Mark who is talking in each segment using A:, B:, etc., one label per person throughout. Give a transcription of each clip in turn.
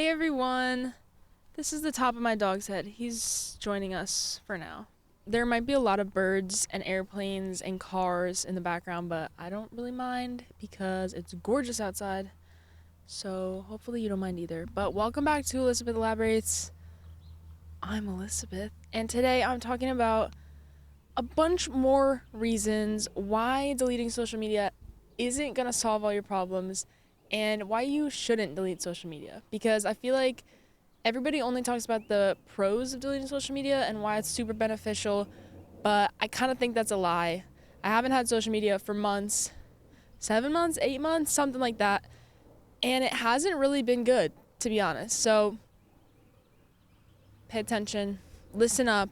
A: Hey everyone! This is the top of my dog's head. He's joining us for now. There might be a lot of birds and airplanes and cars in the background, but I don't really mind because it's gorgeous outside. So hopefully you don't mind either. But welcome back to Elizabeth Elaborates. I'm Elizabeth, and today I'm talking about a bunch more reasons why deleting social media isn't gonna solve all your problems and why you shouldn't delete social media. Because I feel like everybody only talks about the pros of deleting social media and why it's super beneficial, but I kind of think that's a lie. I haven't had social media for months, 7 months, 8 months, something like that, and it hasn't really been good, to be honest. So pay attention, listen up,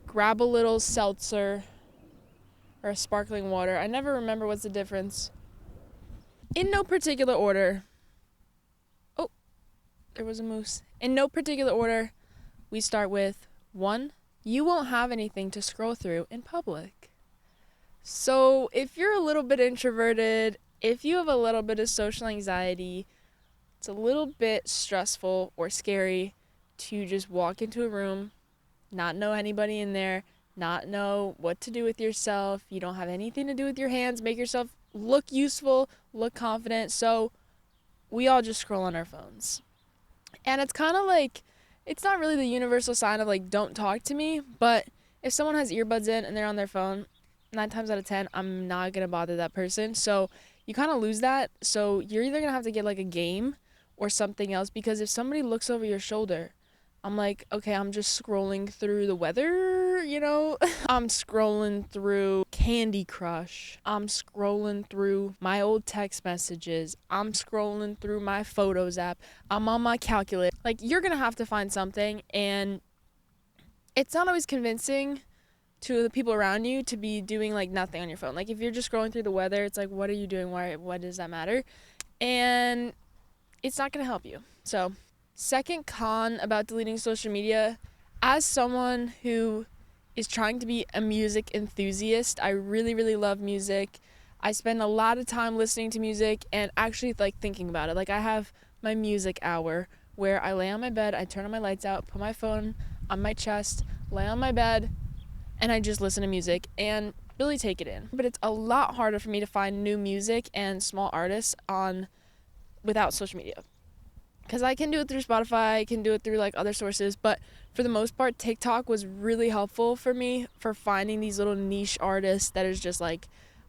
A: grab a little seltzer or a sparkling water. I never remember what's the difference. In no particular order. Oh, there was a moose. In no particular order, we start with 1. You won't have anything to scroll through in public. So if you're a little bit introverted, if you have a little bit of social anxiety, it's a little bit stressful or scary to just walk into a room, not know anybody in there, not know what to do with yourself. You don't have anything to do with your hands. Make yourself look useful, look confident. So we all just scroll on our phones. And it's kind of like, it's not really the universal sign of like, don't talk to me. But if someone has earbuds in and they're on their phone, 9 times out of 10, I'm not going to bother that person. So you kind of lose that. So you're either going to have to get like a game or something else. Because if somebody looks over your shoulder, I'm like, okay, I'm just scrolling through the weather, I'm scrolling through Candy Crush. I'm scrolling through my old text messages. I'm scrolling through my Photos app. I'm on my calculator. Like, you're going to have to find something, and it's not always convincing to the people around you to be doing, like, nothing on your phone. Like, if you're just scrolling through the weather, it's like, what are you doing? What does that matter? And it's not going to help you. So second con about deleting social media, as someone who is trying to be a music enthusiast, I really, really love music. I spend a lot of time listening to music and actually like thinking about it. Like, I have my music hour where I lay on my bed, I turn on my lights out, put my phone on my chest, lay on my bed, and I just listen to music and really take it in. But it's a lot harder for me to find new music and small artists without social media. Because I can do it through Spotify, I can do it through like other sources, but for the most part, TikTok was really helpful for me for finding these little niche artists that is just like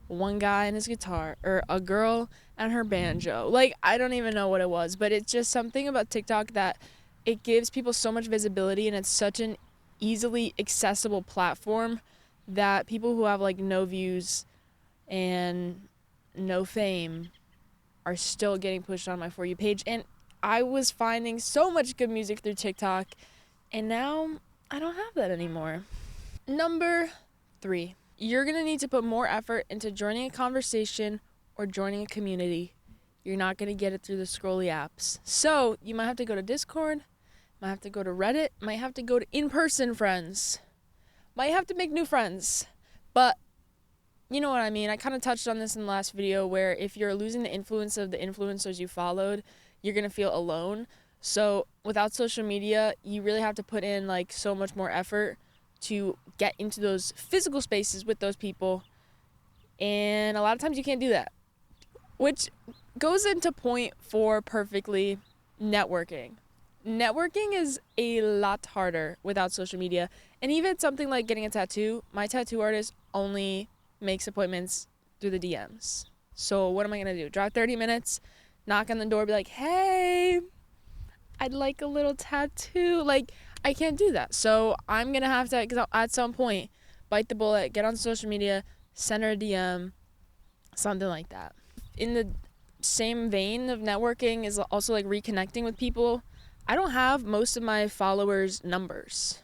A: one guy and his guitar or a girl and her banjo. Like, I don't even know what it was, but it's just something about TikTok that it gives people so much visibility, and it's such an easily accessible platform that people who have like no views and no fame are still getting pushed on my For You page. And I was finding so much good music through TikTok, and now I don't have that anymore. Number 3, you're going to need to put more effort into joining a conversation or joining a community. You're not going to get it through the scrolly apps. So you might have to go to Discord, might have to go to Reddit, might have to go to in-person friends, might have to make new friends. But you know what I mean. I kind of touched on this in the last video, where if you're losing the influence of the influencers you followed, you're going to feel alone. So without social media, you really have to put in like so much more effort to get into those physical spaces with those people. And a lot of times you can't do that, which goes into point 4 perfectly: networking. Networking is a lot harder without social media. And even something like getting a tattoo, my tattoo artist only makes appointments through the DMs. So what am I going to do? Drive 30 minutes, knock on the door, be like, hey, I'd like a little tattoo. Like, I can't do that. So I'm going to have to, at some point, bite the bullet, get on social media, send her a DM, something like that. In the same vein of networking is also like reconnecting with people. I don't have most of my followers' numbers.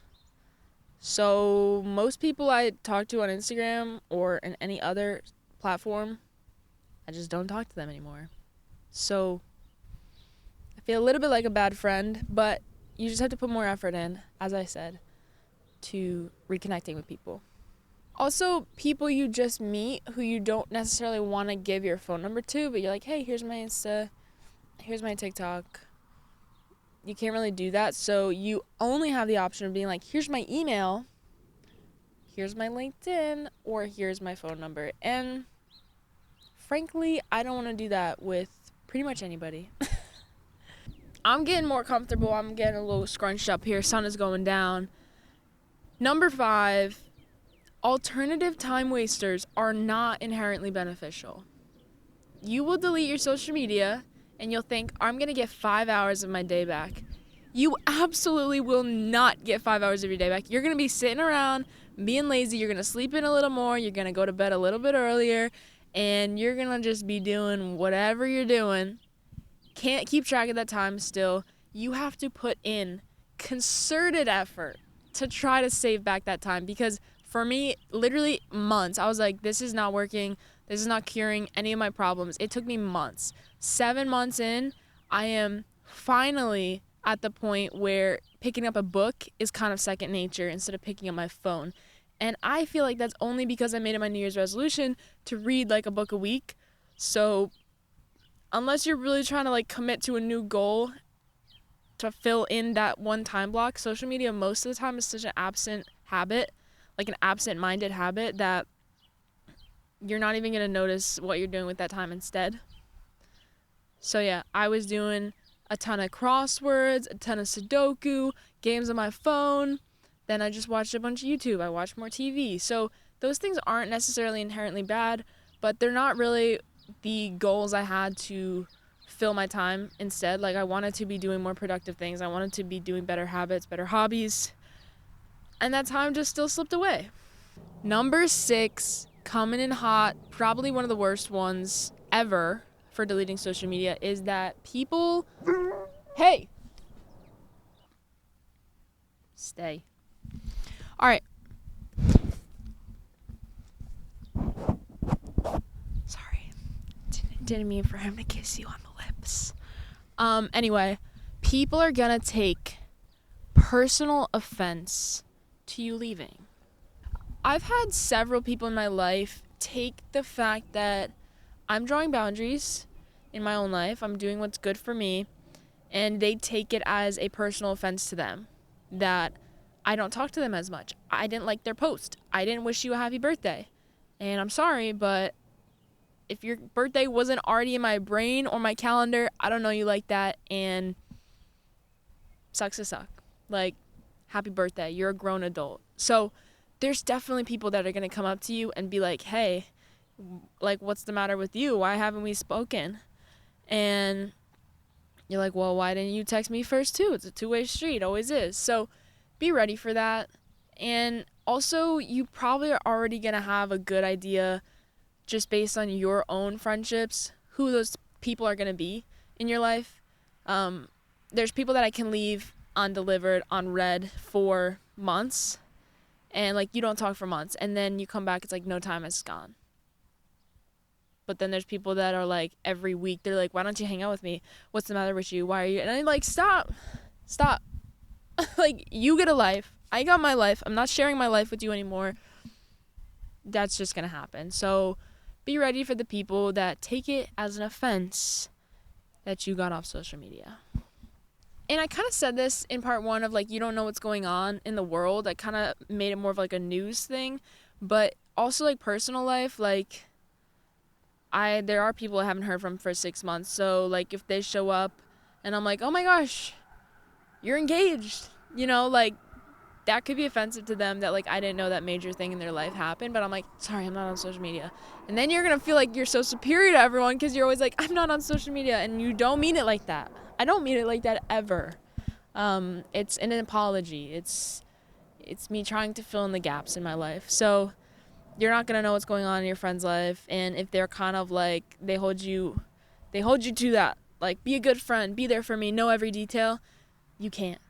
A: So most people I talk to on Instagram or in any other platform, I just don't talk to them anymore. So I feel a little bit like a bad friend, but you just have to put more effort in, as I said, to reconnecting with people. Also, people you just meet who you don't necessarily want to give your phone number to, but you're like, hey, here's my Insta, here's my TikTok, you can't really do that. So you only have the option of being like, here's my email, here's my LinkedIn, or here's my phone number. And frankly, I don't want to do that with pretty much anybody. I'm getting more comfortable. I'm getting a little scrunched up here. Sun is going down. Number 5, alternative time wasters are not inherently beneficial. You will delete your social media and you'll think, I'm going to get 5 hours of my day back. You absolutely will not get 5 hours of your day back. You're going to be sitting around being lazy. You're going to sleep in a little more. You're going to go to bed a little bit earlier. And you're going to just be doing whatever you're doing. Can't keep track of that time still. You have to put in concerted effort to try to save back that time. Because for me, literally months, I was like, this is not working. This is not curing any of my problems. It took me months. 7 months in, I am finally at the point where picking up a book is kind of second nature instead of picking up my phone. And I feel like that's only because I made it my New Year's resolution to read like a book a week. So unless you're really trying to like commit to a new goal to fill in that one time block, social media most of the time is such an absent habit, like an absent-minded habit, that you're not even going to notice what you're doing with that time instead. So yeah, I was doing a ton of crosswords, a ton of Sudoku, games on my phone. Then I just watched a bunch of YouTube. I watched more TV. So those things aren't necessarily inherently bad, but they're not really the goals I had to fill my time instead. Like, I wanted to be doing more productive things. I wanted to be doing better habits, better hobbies. And that time just still slipped away. Number 6, coming in hot, probably one of the worst ones ever for deleting social media, is that people... Hey! Stay. Alright. Sorry. Didn't mean for him to kiss you on the lips. Anyway, people are gonna take personal offense to you leaving. I've had several people in my life take the fact that I'm drawing boundaries in my own life, I'm doing what's good for me, and they take it as a personal offense to them that I don't talk to them as much. I didn't like their post. I didn't wish you a happy birthday. And I'm sorry, but if your birthday wasn't already in my brain or my calendar, I don't know you like that, and sucks to suck. Like, happy birthday. You're a grown adult. So there's definitely people that are going to come up to you and be like, hey, like, what's the matter with you? Why haven't we spoken? And you're like, well, why didn't you text me first too? It's a two-way street, always is. So be ready for that. And also, you probably are already going to have a good idea just based on your own friendships, who those people are going to be in your life. There's people that I can leave undelivered, unread for months, and like you don't talk for months, and then you come back, it's like no time has gone. But then there's people that are like every week, they're like, why don't you hang out with me? What's the matter with you? Why are you? And I'm like, stop. Like, you get a life. I got my life. I'm not sharing my life with you anymore. That's just going to happen. So be ready for the people that take it as an offense that you got off social media. And I kind of said this in part 1 of, like, you don't know what's going on in the world. I kind of made it more of, like, a news thing. But also, like, personal life, like, there are people I haven't heard from for 6 months. So, like, if they show up and I'm like, oh, my gosh, you're engaged, you know, like, that could be offensive to them that, like, I didn't know that major thing in their life happened. But I'm like, sorry, I'm not on social media. And then you're going to feel like you're so superior to everyone because you're always like, I'm not on social media. And you don't mean it like that. I don't mean it like that ever. It's an apology. It's me trying to fill in the gaps in my life. So you're not going to know what's going on in your friend's life. And if they're kind of like, they hold you to that. Like, be a good friend, be there for me, know every detail. You can't.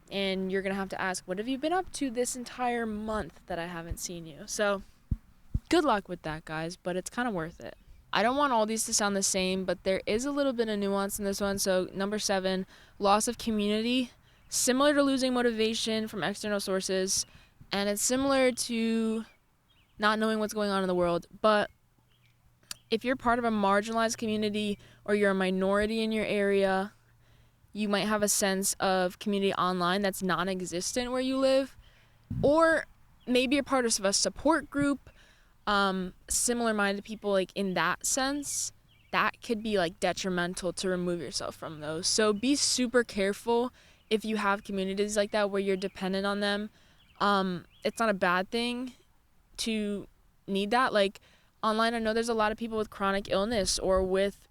A: And you're going to have to ask, what have you been up to this entire month that I haven't seen you? So good luck with that, guys, but it's kind of worth it. I don't want all these to sound the same, but there is a little bit of nuance in this one. So number 7, loss of community, similar to losing motivation from external sources. And it's similar to not knowing what's going on in the world. But if you're part of a marginalized community or you're a minority in your area, You might have a sense of community online that's non-existent where you live, or maybe you're part of a support group, similar-minded people, like in that sense. That could be like detrimental to remove yourself from those. So be super careful if you have communities like that where you're dependent on them. It's not a bad thing to need that. Like online, I know there's a lot of people with chronic illness or with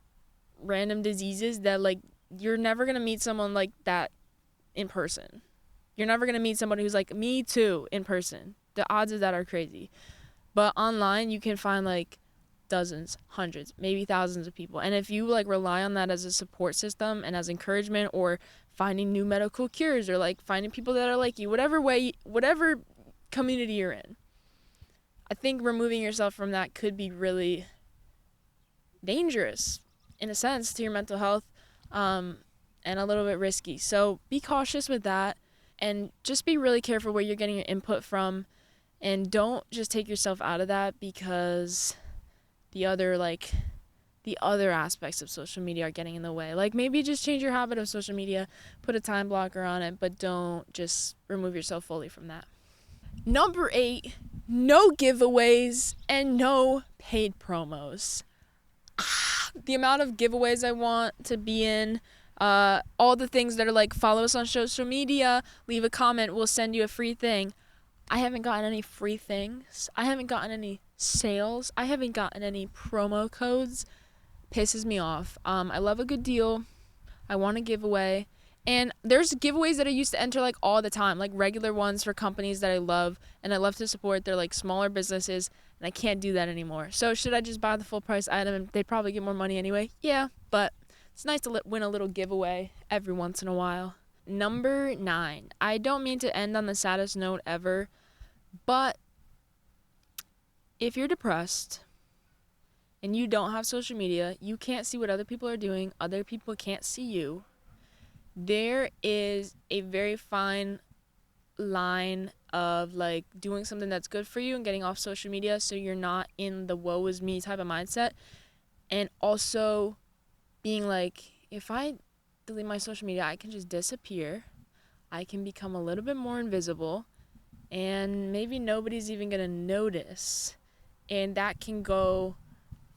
A: random diseases that like you're never gonna meet someone like that in person. You're never gonna meet somebody who's like me too in person. The odds of that are crazy. But online you can find like dozens, hundreds, maybe thousands of people. And if you like rely on that as a support system and as encouragement, or finding new medical cures, or like finding people that are like you, whatever community you're in, I think removing yourself from that could be really dangerous in a sense to your mental health, and a little bit risky. So be cautious with that, and just be really careful where you're getting your input from, and don't just take yourself out of that because the other aspects of social media are getting in the way. Like maybe just change your habit of social media, put a time blocker on it, but don't just remove yourself fully from that. Number 8, no giveaways and no paid promos. The amount of giveaways I want to be in, all the things that are like follow us on social media, leave a comment, we'll send you a free thing. I haven't gotten any free things. I haven't gotten any sales. I haven't gotten any promo codes. Pisses me off. I love a good deal. I want a giveaway. And there's giveaways that I used to enter like all the time, like regular ones for companies that I love and I love to support. They're like smaller businesses, and I can't do that anymore. So should I just buy the full price item and they'd probably get more money anyway? Yeah, but it's nice to win a little giveaway every once in a while. Number 9. I don't mean to end on the saddest note ever, but if you're depressed and you don't have social media, you can't see what other people are doing, other people can't see you. There is a very fine line of like doing something that's good for you and getting off social media so you're not in the woe is me type of mindset, and also being like, if I delete my social media, I can just disappear, I can become a little bit more invisible, and maybe nobody's even gonna notice, and that can go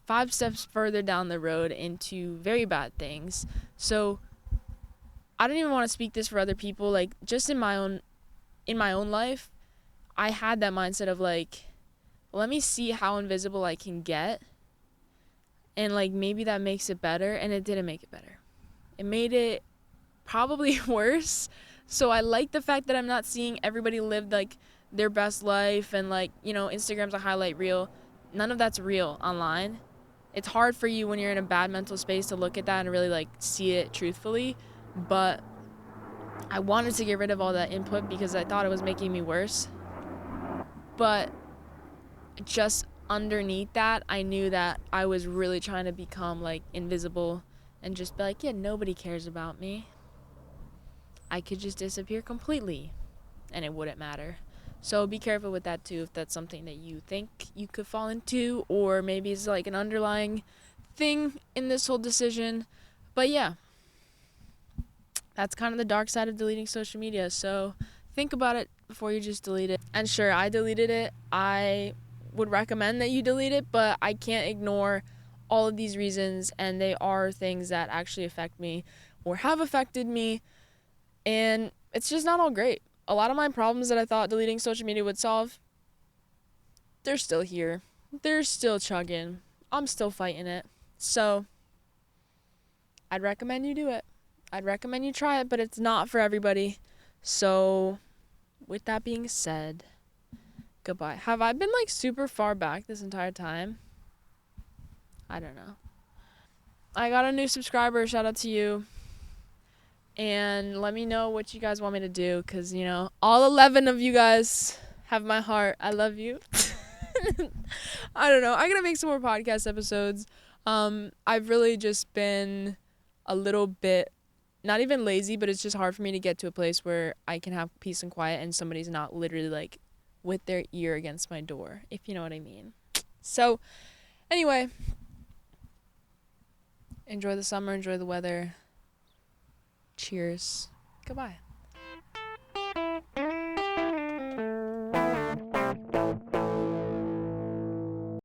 A: 5 steps further down the road into very bad things. So I don't even want to speak this for other people. Like just in my own life, I had that mindset of like, let me see how invisible I can get, and like maybe that makes it better, and it didn't make it better. It made it probably worse. So I like the fact that I'm not seeing everybody live like their best life, and like, you know, Instagram's a highlight reel. None of that's real online. It's hard for you when you're in a bad mental space to look at that and really like see it truthfully, but I wanted to get rid of all that input because I thought it was making me worse. But just underneath that, I knew that I was really trying to become like invisible and just be like, yeah, nobody cares about me. I could just disappear completely and it wouldn't matter. So be careful with that too, if that's something that you think you could fall into, or maybe it's like an underlying thing in this whole decision. But yeah, that's kind of the dark side of deleting social media. So think about it before you just delete it. And sure, I deleted it. I would recommend that you delete it, but I can't ignore all of these reasons, and they are things that actually affect me or have affected me, and it's just not all great. A lot of my problems that I thought deleting social media would solve, they're still here. They're still chugging. I'm still fighting it. So I'd recommend you do it. I'd recommend you try it, but it's not for everybody. So with that being said, goodbye. Have I been like super far back this entire time? I don't know. I got a new subscriber. Shout out to you. And let me know what you guys want me to do, because, you know, all 11 of you guys have my heart. I love you. I don't know. I'm going to make some more podcast episodes. I've really just been a little bit, not even lazy, but it's just hard for me to get to a place where I can have peace and quiet and somebody's not literally like with their ear against my door, if you know what I mean. So anyway, enjoy the summer, enjoy the weather. Cheers. Goodbye.